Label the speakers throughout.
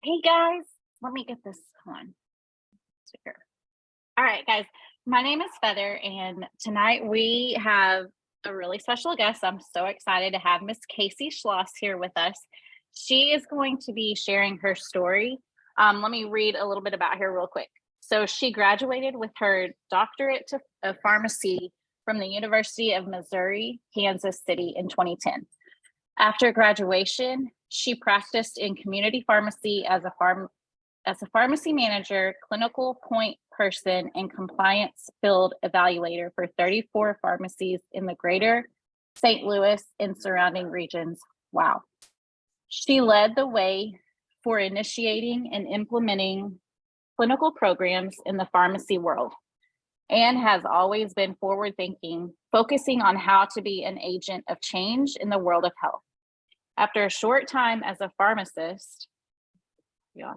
Speaker 1: Hey guys, let me get this on. Here. All right, guys. My name is Feather, and tonight we have a really special guest. I'm so excited to have Miss Kacy Schloss here with us. She is going to be sharing her story. Let me read a little bit about her real quick. So she graduated with her of pharmacy from the University of Missouri, Kansas City in 2010. After graduation, she practiced in community pharmacy as a pharmacy manager, clinical point person, and compliance field evaluator for 34 pharmacies in the greater St. Louis and surrounding regions. Wow. She led the way for initiating and implementing clinical programs in the pharmacy world and has always been forward thinking, focusing on how to be an agent of change in the world of health. After a short time as a pharmacist, yeah,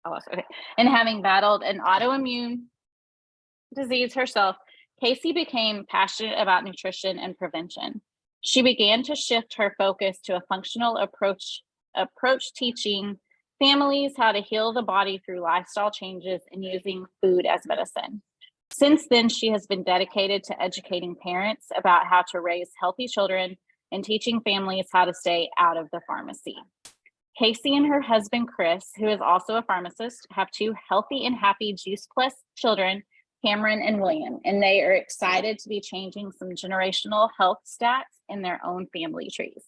Speaker 1: okay, and having battled an autoimmune disease herself, Kacy became passionate about nutrition and prevention. She began to shift her focus to a functional approach teaching families how to heal the body through lifestyle changes and using food as medicine. Since then, she has been dedicated to educating parents about how to raise healthy children and teaching families how to stay out of the pharmacy. Kacy and her husband, Chris, who is also a pharmacist, have two healthy and happy Juice Plus children, Cameron and William, and they are excited to be changing some generational health stats in their own family trees.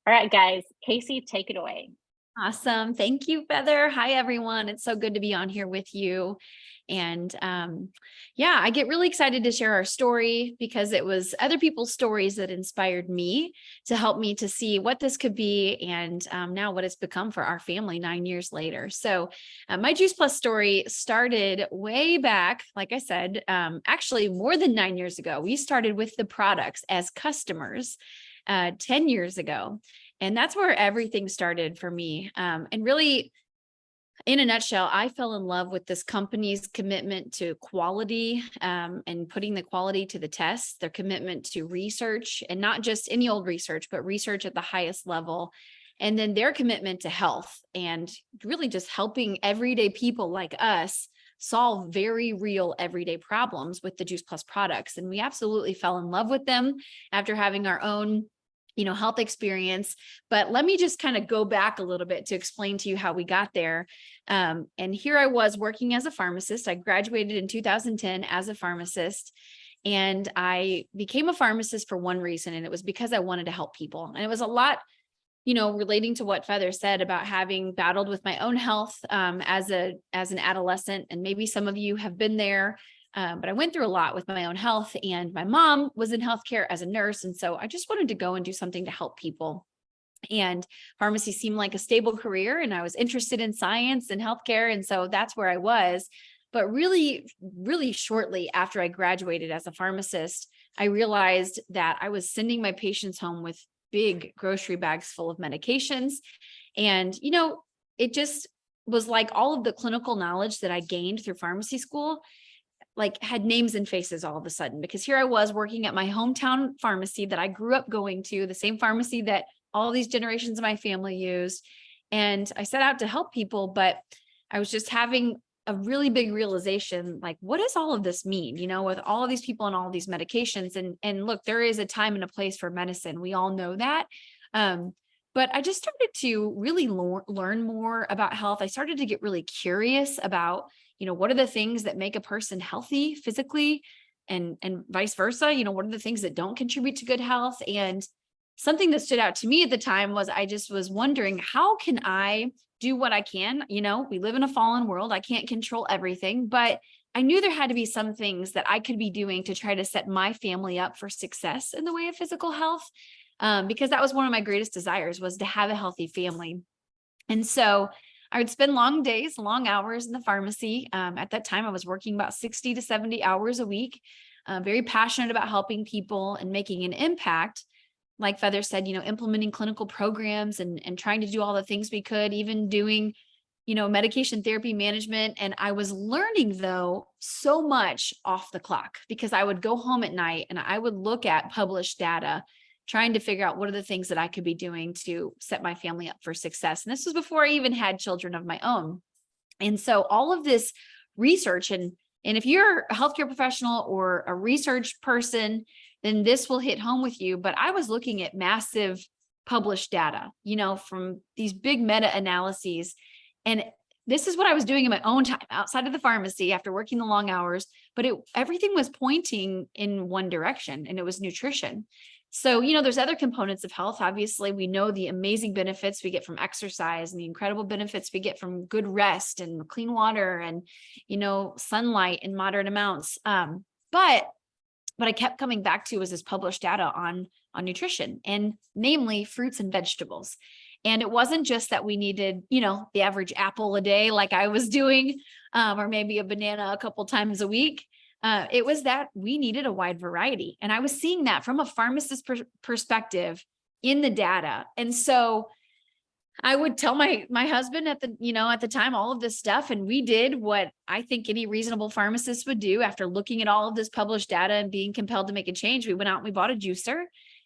Speaker 1: All right, guys, Kacy, take it away.
Speaker 2: Awesome. Thank you, Feather. Hi, everyone. It's so good to be on here with you. And yeah, I get really excited to share our story because it was other people's stories that inspired me to help me to see what this could be and now what it's become for our family 9 years later. So my Juice Plus story started way back, like I said, actually more than 9 years ago. We started with the products as customers 10 years ago. And that's where everything started for me. And really, in a nutshell, I fell in love with this company's commitment to quality and putting the quality to the test, their commitment to research, and not just any old research, but research at the highest level. And then their commitment to health and really just helping everyday people like us solve very real everyday problems with the Juice Plus products. And we absolutely fell in love with them after having our own health experience. But let me just kind of go back a little bit to explain to you how we got there. And here I was working as a pharmacist. I graduated in 2010 as a pharmacist, and I became a pharmacist for one reason, and it was because I wanted to help people. And it was a lot, relating to what Feather said about having battled with my own health as an adolescent, and maybe some of you have been there. But I went through a lot with my own health, and my mom was in healthcare as a nurse. And so I just wanted to go and do something to help people. And pharmacy seemed like a stable career, and I was interested in science and healthcare. And so that's where I was. But really, really shortly after I graduated as a pharmacist, I realized that I was sending my patients home with big grocery bags full of medications. And, it just was like all of the clinical knowledge that I gained through pharmacy school had names and faces all of a sudden, because here I was working at my hometown pharmacy that I grew up going to, the same pharmacy that all these generations of my family used. And I set out to help people, but I was just having a really big realization, what does all of this mean, with all of these people and all of these medications? And look, there is a time and a place for medicine. We all know that. But I just started to really learn more about health. I started to get really curious about what are the things that make a person healthy physically and vice versa? What are the things that don't contribute to good health? And something that stood out to me at the time was I just was wondering, how can I do what I can? We live in a fallen world. I can't control everything, but I knew there had to be some things that I could be doing to try to set my family up for success in the way of physical health. Because that was one of my greatest desires, was to have a healthy family. And so I would spend long days, long hours in the pharmacy. At that time, I was working about 60 to 70 hours a week, very passionate about helping people and making an impact. Like Feather said, implementing clinical programs and trying to do all the things we could, even doing, medication therapy management. And I was learning, though, so much off the clock, because I would go home at night and I would look at published data trying to figure out what are the things that I could be doing to set my family up for success. And this was before I even had children of my own. And so all of this research, and if you're a healthcare professional or a research person, then this will hit home with you. But I was looking at massive published data, from these big meta analyses. And this is what I was doing in my own time outside of the pharmacy after working the long hours, but everything was pointing in one direction, and it was nutrition. So, there's other components of health. Obviously, we know the amazing benefits we get from exercise and the incredible benefits we get from good rest and clean water and, sunlight in moderate amounts. But what I kept coming back to was this published data on nutrition, and namely fruits and vegetables. And it wasn't just that we needed, the average apple a day, like I was doing, or maybe a banana a couple times a week. It was that we needed a wide variety. And I was seeing that from a pharmacist perspective in the data. And so I would tell my husband at the time, all of this stuff. And we did what I think any reasonable pharmacist would do after looking at all of this published data and being compelled to make a change. We went out and we bought a juicer,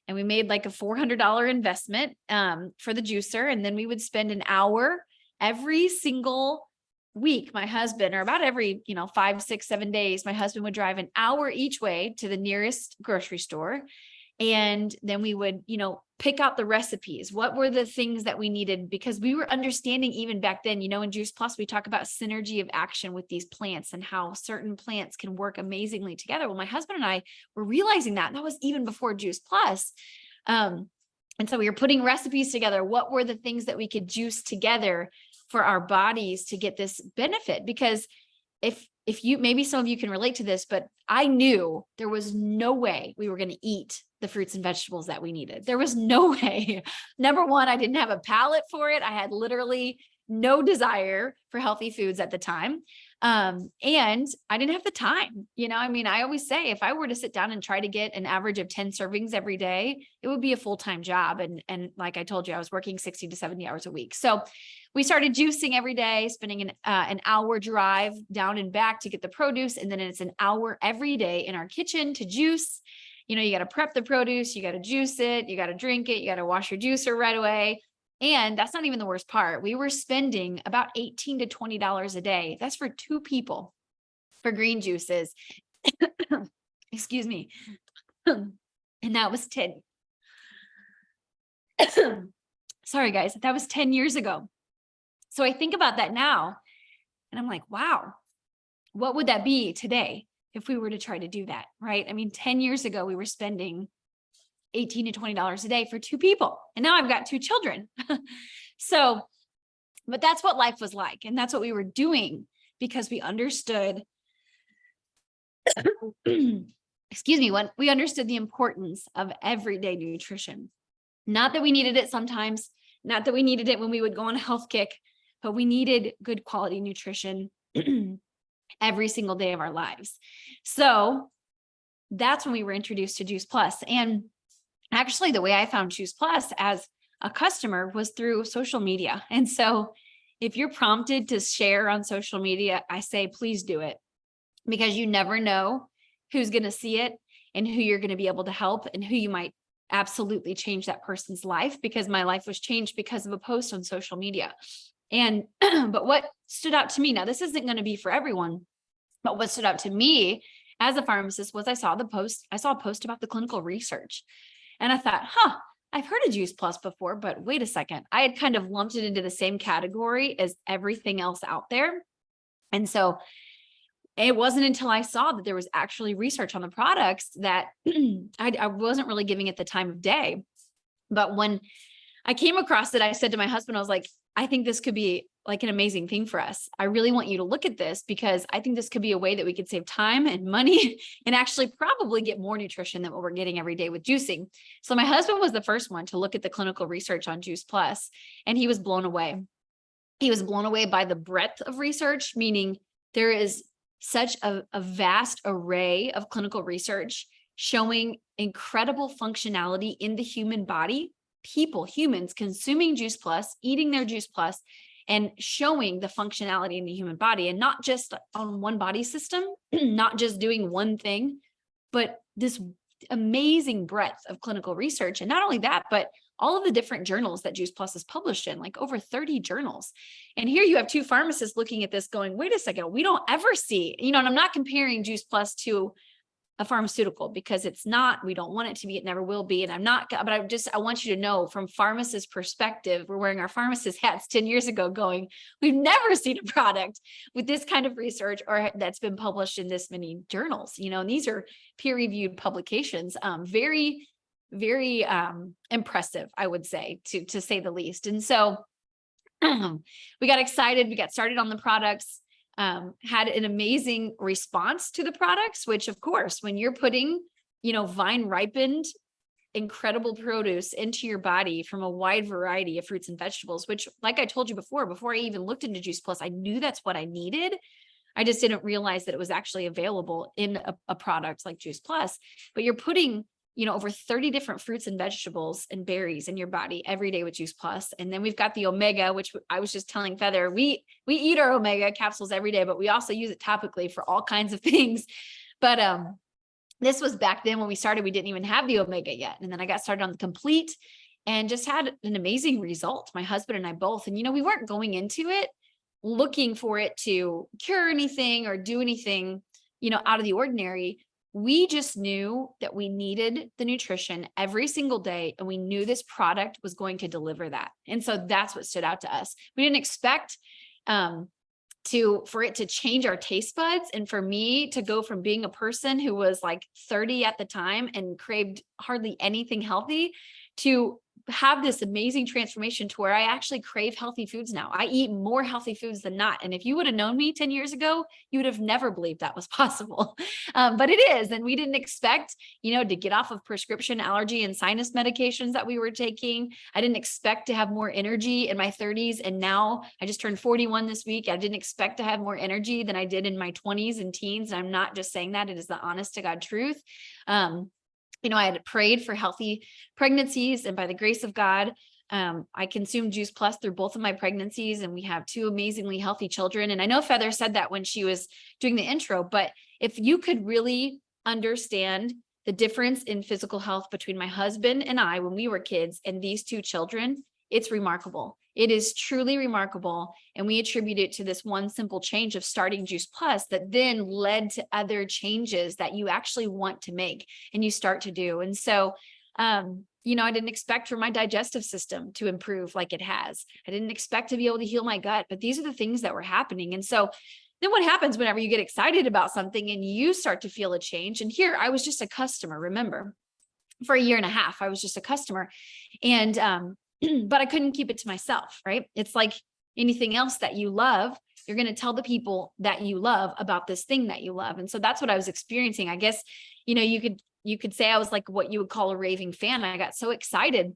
Speaker 2: and we made like a $400 investment for the juicer. And then we would spend an hour every single week. My husband, or about every, 5, 6, 7 days, my husband would drive an hour each way to the nearest grocery store. And then we would, pick out the recipes. What were the things that we needed? Because we were understanding even back then, in Juice Plus, we talk about synergy of action with these plants and how certain plants can work amazingly together. Well, my husband and I were realizing that, and that was even before Juice Plus. And so we were putting recipes together. What were the things that we could juice together for our bodies to get this benefit? Because if you, maybe some of you can relate to this, but I knew there was no way we were going to eat the fruits and vegetables that we needed. There was no way. Number one, I didn't have a palate for it. I had literally no desire for healthy foods at the time. And I didn't have the time. I always say, if I were to sit down and try to get an average of 10 servings every day, it would be a full-time job. And like I told you, I was working 60 to 70 hours a week. So we started juicing every day, spending an hour drive down and back to get the produce. And then it's an hour every day in our kitchen to juice. You got to prep the produce, you got to juice it, you got to drink it, you got to wash your juicer right away. And that's not even the worst part. We were spending about $18 to $20 a day. That's for 2 people for green juices. Excuse me. And that was 10. Sorry, guys. That was 10 years ago. So I think about that now and I'm like, wow, what would that be today if we were to try to do that, right? 10 years ago, we were spending $18 to $20 a day for 2 people. And now I've got 2 children. But that's what life was like. And that's what we were doing because we understood, excuse me, when we understood the importance of everyday nutrition. Not that we needed it sometimes, not that we needed it when we would go on a health kick, but we needed good quality nutrition every single day of our lives. So that's when we were introduced to Juice Plus. And actually, the way I found Juice Plus as a customer was through social media. And so if you're prompted to share on social media, I say, please do it, because you never know who's going to see it and who you're going to be able to help and who you might absolutely change that person's life, because my life was changed because of a post on social media. And, but what stood out to me, now this isn't going to be for everyone, but what stood out to me as a pharmacist was I saw a post about the clinical research. And I thought, I've heard of Juice Plus before, but wait a second. I had kind of lumped it into the same category as everything else out there. And so it wasn't until I saw that there was actually research on the products that I wasn't really giving it the time of day. But when I came across it, I said to my husband, I was like, I think this could be like an amazing thing for us. I really want you to look at this because I think this could be a way that we could save time and money and actually probably get more nutrition than what we're getting every day with juicing. So my husband was the first one to look at the clinical research on Juice Plus, and he was blown away. He was blown away by the breadth of research, meaning there is such a vast array of clinical research showing incredible functionality in the human body. Humans consuming Juice Plus, eating their Juice Plus, and showing the functionality in the human body, and not just on one body system, not just doing one thing, but this amazing breadth of clinical research. And not only that, but all of the different journals that Juice Plus is published in, like over 30 journals. And here you have two pharmacists looking at this going, wait a second, we don't ever see, and I'm not comparing Juice Plus to a pharmaceutical because it's not, we don't want it to be, it never will be. And I'm not, but I want you to know from pharmacist perspective, we're wearing our pharmacist hats 10 years ago going, we've never seen a product with this kind of research or that's been published in this many journals, and these are peer-reviewed publications, very, very impressive, I would say, to say the least. And so we got excited, we got started on the products. Had an amazing response to the products, which of course, when you're putting, vine ripened, incredible produce into your body from a wide variety of fruits and vegetables, which like I told you before I even looked into Juice Plus, I knew that's what I needed. I just didn't realize that it was actually available in a product like Juice Plus, but you're putting over 30 different fruits and vegetables and berries in your body every day with Juice Plus. And then we've got the omega, which I was just telling Feather, we eat our omega capsules every day, but we also use it topically for all kinds of things. But this was back then when we started, we didn't even have the omega yet. And then I got started on the complete and just had an amazing result. My husband and I both, and we weren't going into it looking for it to cure anything or do anything, out of the ordinary. We just knew that we needed the nutrition every single day, and we knew this product was going to deliver that. And so that's what stood out to us. We didn't expect for it to change our taste buds, and for me to go from being a person who was like 30 at the time and craved hardly anything healthy to have this amazing transformation to where I actually crave healthy foods now. I eat more healthy foods than not. And if you would have known me 10 years ago, you would have never believed that was possible. But it is. And we didn't expect, to get off of prescription allergy and sinus medications that we were taking. I didn't expect to have more energy in my 30s. And now I just turned 41 this week. I didn't expect to have more energy than I did in my 20s and teens. And I'm not just saying that, it is the honest to God truth. I had prayed for healthy pregnancies, and by the grace of God, I consumed Juice Plus through both of my pregnancies, and we have two amazingly healthy children. And I know Feather said that when she was doing the intro, but if you could really understand the difference in physical health between my husband and I when we were kids and these two children, it's remarkable. It is truly remarkable. And we attribute it to this one simple change of starting Juice Plus that then led to other changes that you actually want to make and you start to do. And so, I didn't expect for my digestive system to improve like it has. I didn't expect to be able to heal my gut, but these are the things that were happening. And so then what happens whenever you get excited about something and you start to feel a change? And here I was just a customer, remember, for a year and a half, I was just a customer. And, but I couldn't keep it to myself, right? It's like anything else that you love, you're going to tell the people that you love about this thing that you love. And so that's what I was experiencing. I guess, you could say I was like what you would call a raving fan. I got so excited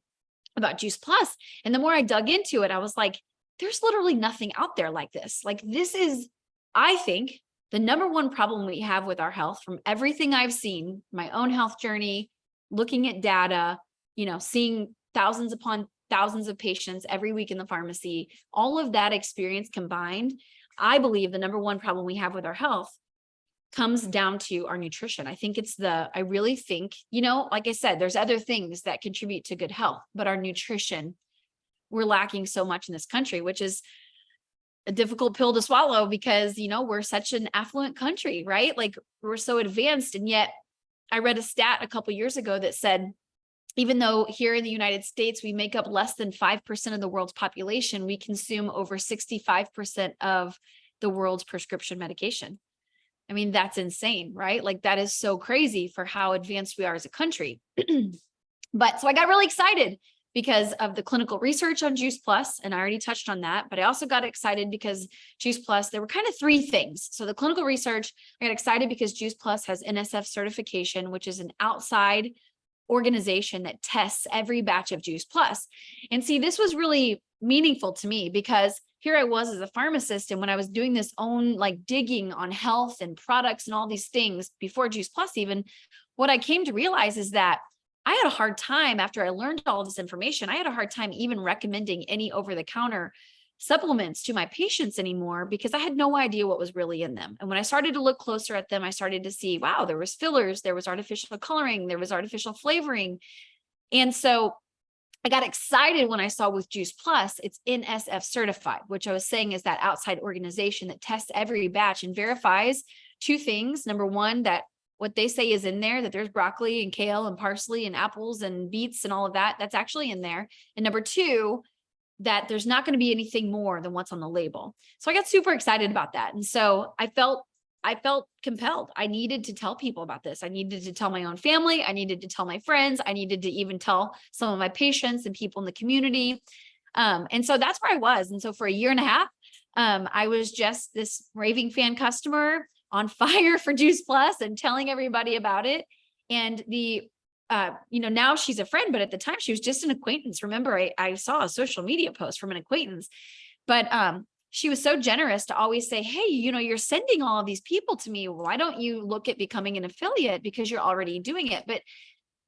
Speaker 2: about Juice Plus. And the more I dug into it, I was like, there's literally nothing out there like this. Like this is, I think, the number one problem we have with our health from everything I've seen, my own health journey, looking at data, seeing thousands upon thousands of patients every week in the pharmacy, all of that experience combined, I believe the number one problem we have with our health comes down to our nutrition. I really think, like I said, there's other things that contribute to good health, but our nutrition, we're lacking so much in this country, which is a difficult pill to swallow because, we're such an affluent country, right? Like we're so advanced. And yet I read a stat a couple of years ago that said, even though here in the United States, we make up less than 5% of the world's population, we consume over 65% of the world's prescription medication. I mean, that's insane, right? Like that is so crazy for how advanced we are as a country. But so I got really excited because of the clinical research on Juice Plus, and I already touched on that, but I also got excited because Juice Plus, there were kind of three things. So the clinical research, I got excited because Juice Plus has NSF certification, which is an outside organization that tests every batch of Juice Plus. And see, this was really meaningful to me because here I was as a pharmacist. And when I was doing this own like digging on health and products and all these things before Juice Plus, even what I came to realize is that I had a hard time after I learned all this information. I had a hard time even recommending any over the counter supplements to my patients anymore because I had no idea what was really in them. And when I started to look closer at them, I started to see, wow, there was fillers, there was artificial coloring, there was artificial flavoring. And so I got excited when I saw with Juice Plus, it's NSF certified, which I was saying is that outside organization that tests every batch and verifies two things. Number one, that what they say is in there, that there's broccoli and kale and parsley and apples and beets and all of that, that's actually in there. And number two, that there's not going to be anything more than what's on the label. So I got super excited about that. And so I felt compelled. I needed to tell people about this. I needed to tell my own family. I needed to tell my friends. I needed to even tell some of my patients and people in the community. And so that's where I was. And so for a year and a half, I was just this raving fan customer on fire for Juice Plus and telling everybody about it. And now she's a friend, but at the time she was just an acquaintance. Remember, I saw a social media post from an acquaintance, but she was so generous to always say, hey, you're sending all of these people to me. Why don't you look at becoming an affiliate because you're already doing it? But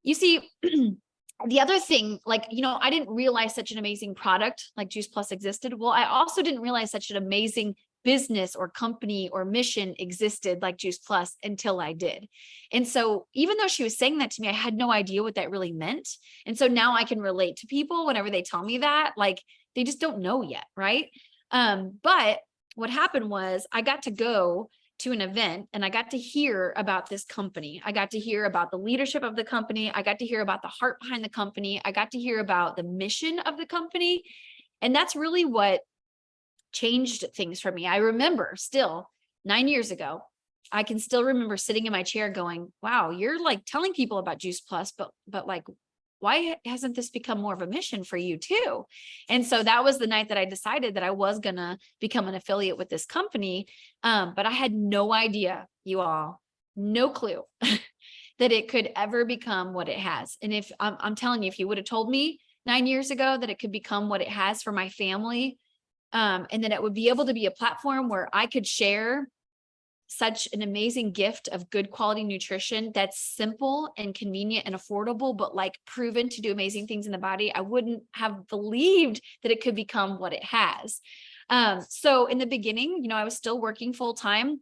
Speaker 2: you see, the other thing, I didn't realize such an amazing product like Juice Plus existed. Well, I also didn't realize such an amazing business or company or mission existed like Juice Plus until I did. And so even though she was saying that to me, I had no idea what that really meant. And so now I can relate to people whenever they tell me that, they just don't know yet. Right. But what happened was I got to go to an event and I got to hear about this company. I got to hear about the leadership of the company. I got to hear about the heart behind the company. I got to hear about the mission of the company. And that's really what changed things for me. I remember still 9 years ago, I can still remember sitting in my chair going, wow, you're telling people about Juice Plus, but why hasn't this become more of a mission for you too? And so that was the night that I decided that I was going to become an affiliate with this company. But I had no idea, you all, no clue that it could ever become what it has. And if I'm telling you, if you would have told me 9 years ago that it could become what it has for my family, and then it would be able to be a platform where I could share such an amazing gift of good quality nutrition that's simple and convenient and affordable, but proven to do amazing things in the body, I wouldn't have believed that it could become what it has. So in the beginning, I was still working full time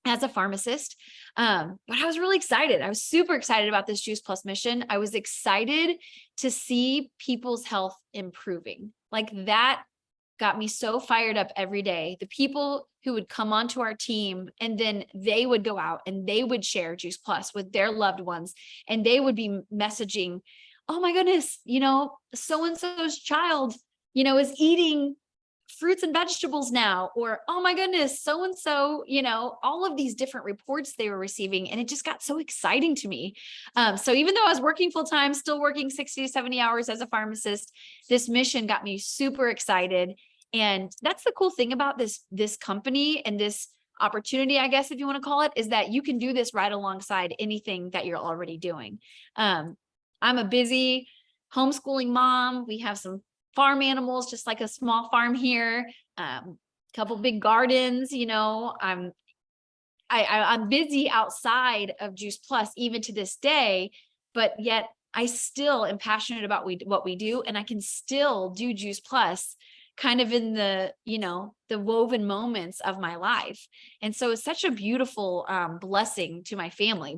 Speaker 2: as a pharmacist, but I was really excited. I was super excited about this Juice Plus mission. I was excited to see people's health improving. That got me so fired up every day. The people who would come onto our team and then they would go out and they would share Juice Plus with their loved ones. And they would be messaging, oh my goodness, so-and-so's child, is eating fruits and vegetables now, or, oh my goodness, so-and-so, all of these different reports they were receiving. And it just got so exciting to me. So even though I was working full time, still working 60 to 70 hours as a pharmacist, this mission got me super excited. And that's the cool thing about this company and this opportunity, I guess, if you want to call it, is that you can do this right alongside anything that you're already doing. I'm a busy homeschooling mom. We have some farm animals, just like a small farm here, couple big gardens, I'm busy outside of Juice Plus even to this day, but yet I still am passionate about what we do. And I can still do Juice Plus kind of in the woven moments of my life. And so it's such a beautiful blessing to my family.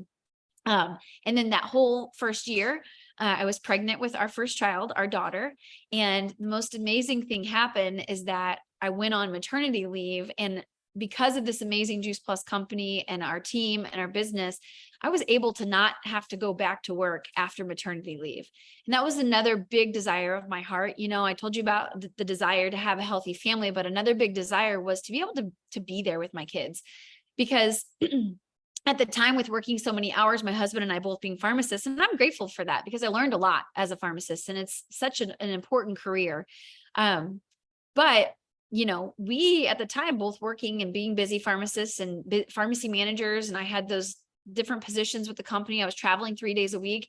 Speaker 2: And then that whole first year, I was pregnant with our first child, our daughter. And the most amazing thing happened is that I went on maternity leave. And because of this amazing Juice Plus company and our team and our business, I was able to not have to go back to work after maternity leave. And that was another big desire of my heart. I told you about the desire to have a healthy family, but another big desire was to be able to be there with my kids. Because at the time, with working so many hours, my husband and I both being pharmacists, and I'm grateful for that because I learned a lot as a pharmacist and it's such an important career. But we at the time both working and being busy pharmacists and pharmacy managers, and I had those different positions with the company. I was traveling 3 days a week.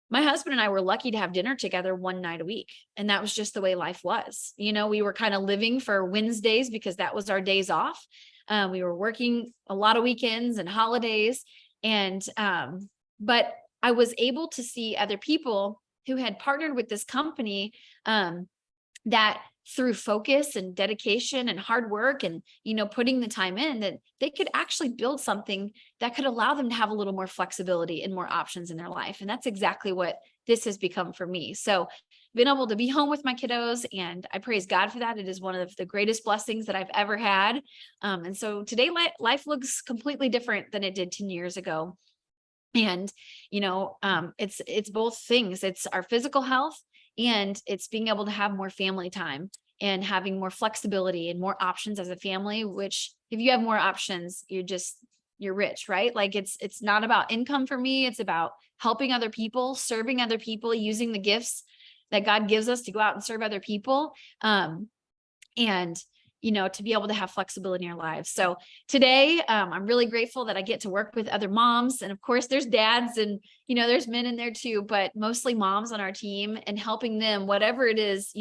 Speaker 2: My husband and I were lucky to have dinner together one night a week. And that was just the way life was. We were kind of living for Wednesdays because that was our days off. We were working a lot of weekends and holidays. But I was able to see other people who had partnered with this company, that through focus and dedication and hard work and, putting the time in, that they could actually build something that could allow them to have a little more flexibility and more options in their life. And that's exactly what this has become for me. So been able to be home with my kiddos, and I praise God for that. It is one of the greatest blessings that I've ever had. And so today life looks completely different than it did 10 years ago. And, it's both things. It's our physical health, and it's being able to have more family time and having more flexibility and more options as a family, which if you have more options, you're rich, right? Like it's not about income for me. It's about helping other people, serving other people, using the gifts that God gives us to go out and serve other people. And to be able to have flexibility in our lives. So today, I'm really grateful that I get to work with other moms. And of course, there's dads and, there's men in there too, but mostly moms on our team, and helping them, whatever it is,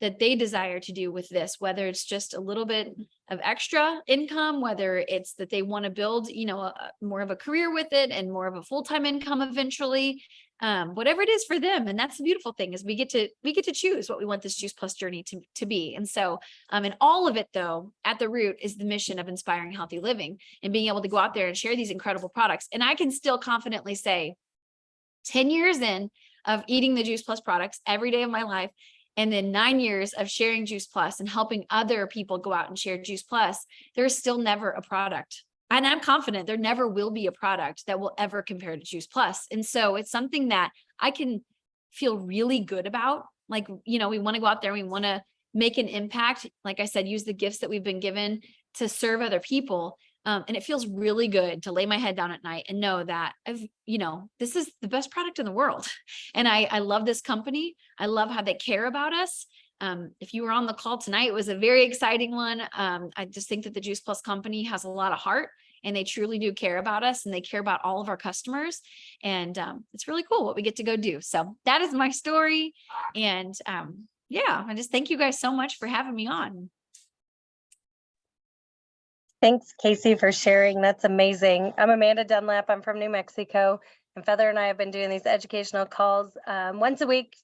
Speaker 2: that they desire to do with this, whether it's just a little bit of extra income, whether it's that they want to build, more of a career with it and more of a full-time income eventually, whatever it is for them. And that's the beautiful thing, is we get to choose what we want this Juice Plus journey to be. And so, and all of it though, at the root is the mission of inspiring healthy living and being able to go out there and share these incredible products. And I can still confidently say 10 years in of eating the Juice Plus products every day of my life, and then 9 years of sharing Juice Plus and helping other people go out and share Juice Plus, there's still never a product. And I'm confident there never will be a product that will ever compare to Juice Plus. And so it's something that I can feel really good about. Like, we want to go out there, we want to make an impact. Like I said, use the gifts that we've been given to serve other people. And it feels really good to lay my head down at night and know that this is the best product in the world. And I love this company. I love how they care about us. If you were on the call tonight, it was a very exciting one. I just think that the Juice Plus company has a lot of heart, and they truly do care about us, and they care about all of our customers. And it's really cool what we get to go do. So that is my story. And I just thank you guys so much for having me on.
Speaker 3: Thanks, Kacy, for sharing. That's amazing. I'm Amanda Dunlap. I'm from New Mexico, and Feather and I have been doing these educational calls once a week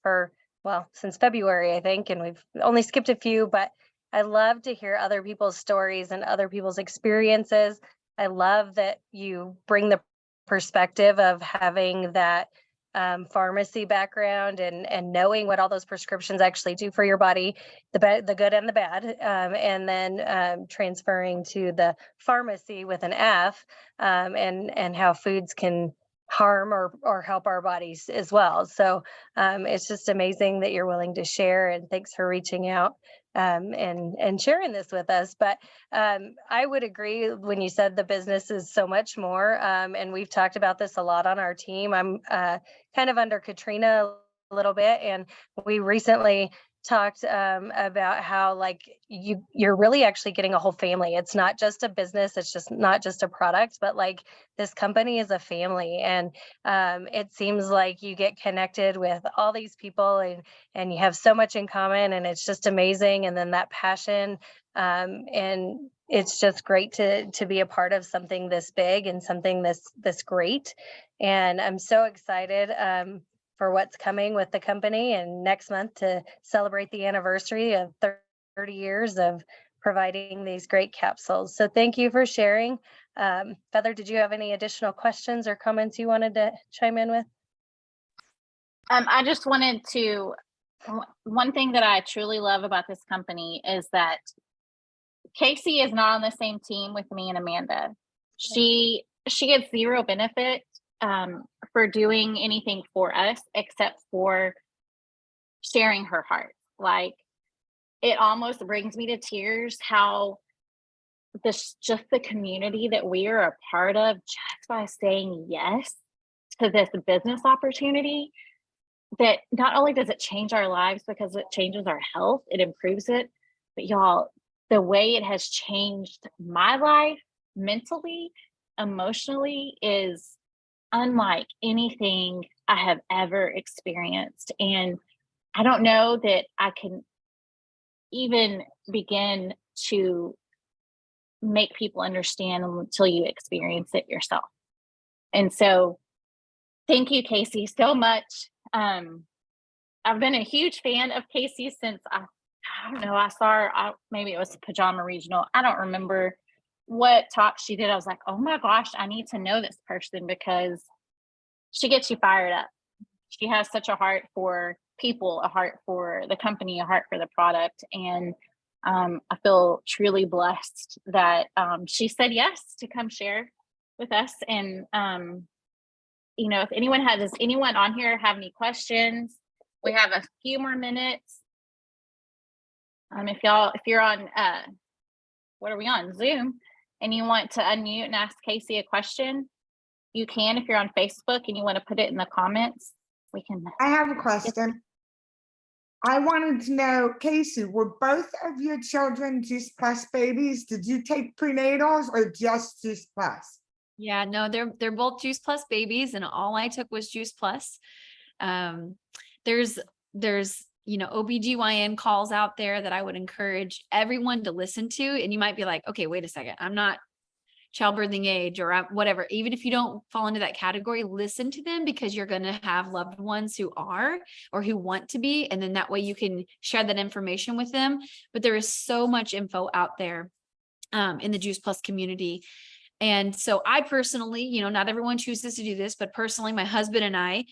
Speaker 3: since February, I think, and we've only skipped a few, but I love to hear other people's stories and other people's experiences. I love that you bring the perspective of having that FARMacy background and knowing what all those prescriptions actually do for your body, the good and the bad, and then transferring to the FARMacy with an F, and how foods can harm or help our bodies as well. So it's just amazing that you're willing to share, and thanks for reaching out and sharing this with us. But I would agree when you said the business is so much more, and we've talked about this a lot on our team. I'm kind of under Katrina a little bit, and we recently talked about how you're really actually getting a whole family. It's not just a business, it's just not just a product, but this company is a family. And it seems like you get connected with all these people, and you have so much in common, and it's just amazing. And then that passion, and it's just great to be a part of something this big and something this great. And I'm so excited for what's coming with the company, and next month to celebrate the anniversary of 30 years of providing these great capsules. So thank you for sharing. Feather, did you have any additional questions or comments you wanted to chime in with?
Speaker 1: I just wanted to, one thing that I truly love about this company is that Kacy is not on the same team with me and Amanda. She gets zero benefit for doing anything for us except for sharing her heart. It almost brings me to tears how just the community that we are a part of, just by saying yes to this business opportunity, that not only does it change our lives because it changes our health, it improves it, but y'all, the way it has changed my life mentally, emotionally, is unlike anything I have ever experienced. And I don't know that I can even begin to make people understand until you experience it yourself. And so thank you, Kacy, so much. I've been a huge fan of Kacy since I don't know, I saw her, maybe it was a pajama regional. I don't remember what talk she did. I was like, oh my gosh, I need to know this person because she gets you fired up. She has such a heart for people, a heart for the company, a heart for the product. And I feel truly blessed that she said yes to come share with us. And, if does anyone on here have any questions? We have a few more minutes. If you're on, what are we on, Zoom, and you want to unmute and ask Kacy a question, you can. If you're on Facebook and you want to put it in the comments, we can.
Speaker 4: I have a question. I wanted to know, Kacy, were both of your children Juice Plus babies? Did you take prenatals or just Juice Plus?
Speaker 2: Yeah, no, they're both Juice Plus babies, and all I took was Juice Plus. There's OBGYN calls out there that I would encourage everyone to listen to. And you might be like, okay, wait a second, I'm not childbirthing age or whatever. Even if you don't fall into that category, listen to them, because you're going to have loved ones who are or who want to be. And then that way you can share that information with them. But there is so much info out there in the Juice Plus community. And so I personally, not everyone chooses to do this, but personally, my husband and I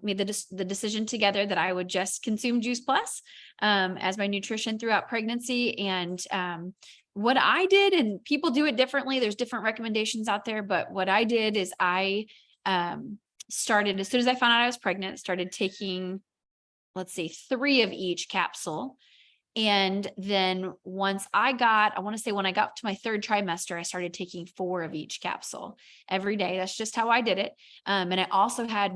Speaker 2: made the decision together that I would just consume Juice Plus as my nutrition throughout pregnancy. And what I did, and people do it differently, there's different recommendations out there, but what I did is I started, as soon as I found out I was pregnant, started taking, 3 of each capsule. And then once I want to say when I got to my 3rd trimester, I started taking 4 of each capsule every day. That's just how I did it. And I also had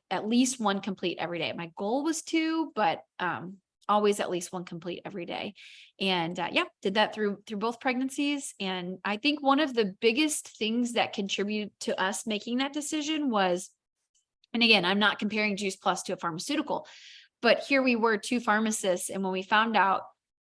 Speaker 2: at least one complete every day. My goal was 2, but always at least 1 complete every day. And did that through both pregnancies. And I think one of the biggest things that contributed to us making that decision was, and again, I'm not comparing Juice Plus to a pharmaceutical, but here we were, 2 pharmacists. And when we found out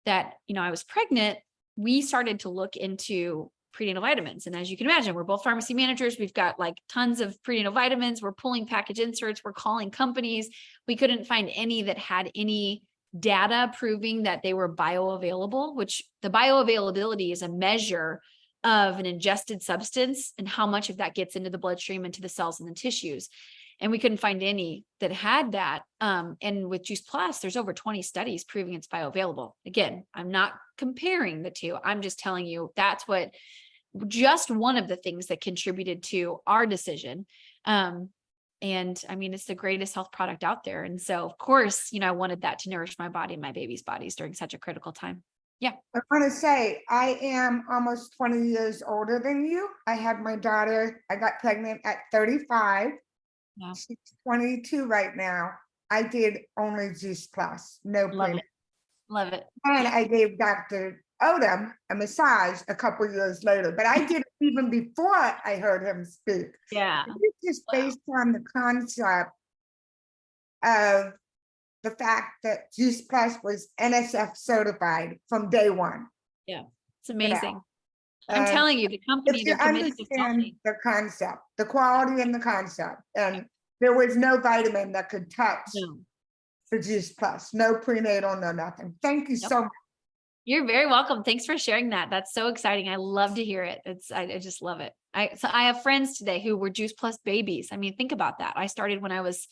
Speaker 2: that, I was pregnant, we started to look into prenatal vitamins. And as you can imagine, we're both pharmacy managers. We've got like tons of prenatal vitamins. We're pulling package inserts. We're calling companies. We couldn't find any that had any data proving that they were bioavailable, which the bioavailability is a measure of an ingested substance and how much of that gets into the bloodstream, into the cells and the tissues. And we couldn't find any that had that. And with Juice Plus, there's over 20 studies proving it's bioavailable. Again, I'm not comparing the two. I'm just telling you that's just one of the things that contributed to our decision. And I mean, it's the greatest health product out there. And so of course, I wanted that to nourish my body and my baby's bodies during such a critical time. Yeah.
Speaker 4: I want to say, I am almost 20 years older than you. I had my daughter, I got pregnant at 35.
Speaker 2: Yeah.
Speaker 4: She's 22 right now. I did only Juice Plus, no prenatal.
Speaker 2: Love it.
Speaker 4: And I gave Dr. Odom a massage a couple years later, but I did it even before I heard him speak.
Speaker 2: Yeah.
Speaker 4: It's just based on the concept of the fact that Juice Plus was NSF certified from day one.
Speaker 2: Yeah. It's amazing.
Speaker 4: And
Speaker 2: I'm telling you, the company,
Speaker 4: if you
Speaker 2: they're committed to
Speaker 4: understand
Speaker 2: healthy.
Speaker 4: the concept, the quality and the concept, and there was no vitamin that could touch
Speaker 2: No.
Speaker 4: the Juice Plus, no prenatal, no nothing. Thank you so much.
Speaker 2: You're very welcome. Thanks for sharing that. That's so exciting. I love to hear it. I just love it. So I have friends today who were Juice Plus babies. I mean, think about that. I started when I was,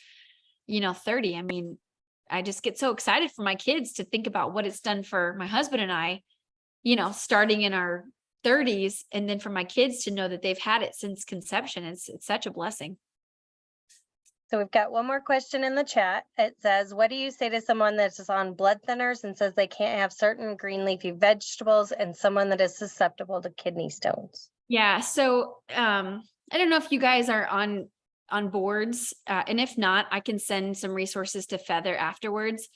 Speaker 2: 30. I mean, I just get so excited for my kids to think about what it's done for my husband and I, starting in our 30s, and then for my kids to know that they've had it since conception. It's such a blessing.
Speaker 3: So we've got one more question in the chat. It says, what do you say to someone that's on blood thinners and says they can't have certain green leafy vegetables, and someone that is susceptible to kidney stones?
Speaker 2: Yeah. So I don't know if you guys are on boards, and if not, I can send some resources to Feather afterwards.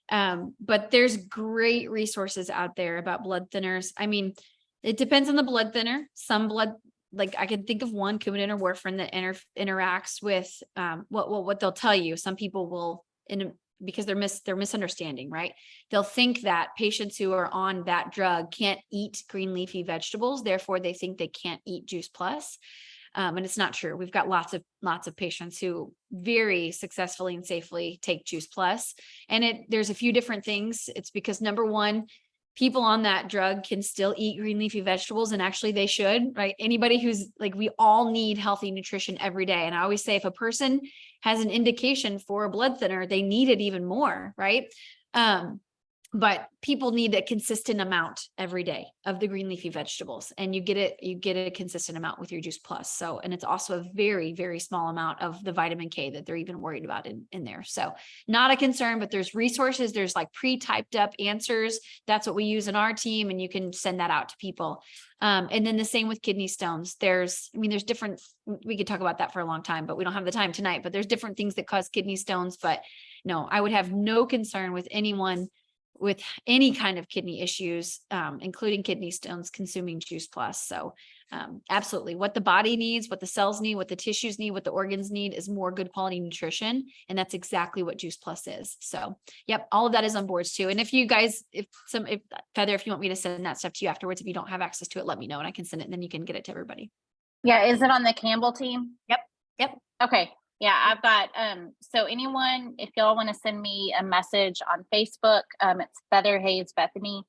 Speaker 2: But there's great resources out there about blood thinners. I mean, it depends on the blood thinner. Some blood, like I can think of one, Coumadin or warfarin, that interacts with what they'll tell you. Some people will, because they're misunderstanding, right? They'll think that patients who are on that drug can't eat green leafy vegetables, therefore they think they can't eat Juice Plus. And it's not true. We've got lots of patients who very successfully and safely take Juice Plus. And there's a few different things. It's because number one, people on that drug can still eat green leafy vegetables, and actually they should, right? Anybody who's like, we all need healthy nutrition every day. And I always say if a person has an indication for a blood thinner, they need it even more, right? But people need a consistent amount every day of the green leafy vegetables, and you get a consistent amount with your Juice Plus. So, and it's also a very, very small amount of the vitamin K that they're even worried about in there. So not a concern, but there's resources, there's like pre-typed up answers. That's what we use in our team, and you can send that out to people. And then the same with kidney stones. There's different, we could talk about that for a long time, but we don't have the time tonight, but there's different things that cause kidney stones. But no, I would have no concern with anyone with any kind of kidney issues, including kidney stones, consuming Juice Plus. So absolutely, what the body needs, what the cells need, what the tissues need, what the organs need is more good quality nutrition. And that's exactly what Juice Plus is. So yep, all of that is on boards too. And if you guys, if Feather, if you want me to send that stuff to you afterwards, if you don't have access to it, let me know and I can send it, and then you can get it to everybody.
Speaker 1: Yeah, is it on the Campbell team?
Speaker 2: Yep.
Speaker 1: Okay. Yeah, I've got, so anyone, if y'all want to send me a message on Facebook, it's Feather Hayes Bethany.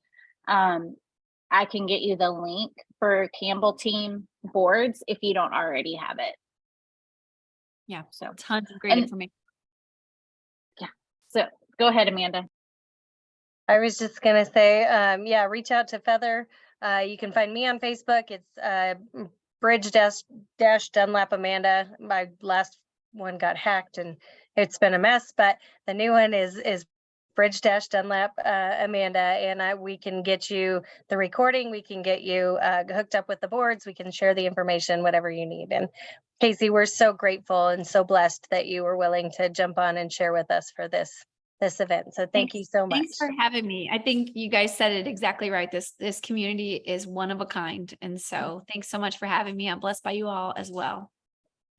Speaker 1: I can get you the link for Campbell team boards if you don't already have it.
Speaker 2: Yeah.
Speaker 1: So
Speaker 2: Tons of great
Speaker 1: and-
Speaker 2: information.
Speaker 1: So go ahead, Amanda.
Speaker 3: I was just gonna say, yeah, reach out to Feather. You can find me on Facebook. It's Bridge Dunlap Amanda. My last one got hacked and it's been a mess, but the new one is Bridge Dunlap Amanda, and we can get you the recording. We can get you hooked up with the boards. We can share the information, whatever you need. And Kacy, we're so grateful and so blessed that you were willing to jump on and share with us for this event. So thank you so much.
Speaker 2: Thanks for having me. I think you guys said it exactly right. This community is one of a kind. And so thanks so much for having me. I'm blessed by you all as well.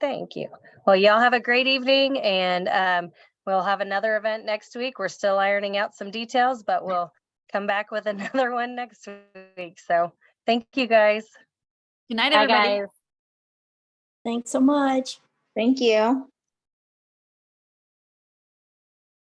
Speaker 3: Thank you. Well, y'all have a great evening, and we'll have another event next week. We're still ironing out some details, but we'll come back with another one next week. So thank you guys.
Speaker 2: Good night,
Speaker 1: Bye,
Speaker 2: everybody.
Speaker 1: guys.
Speaker 5: Thanks so much.
Speaker 6: Thank you.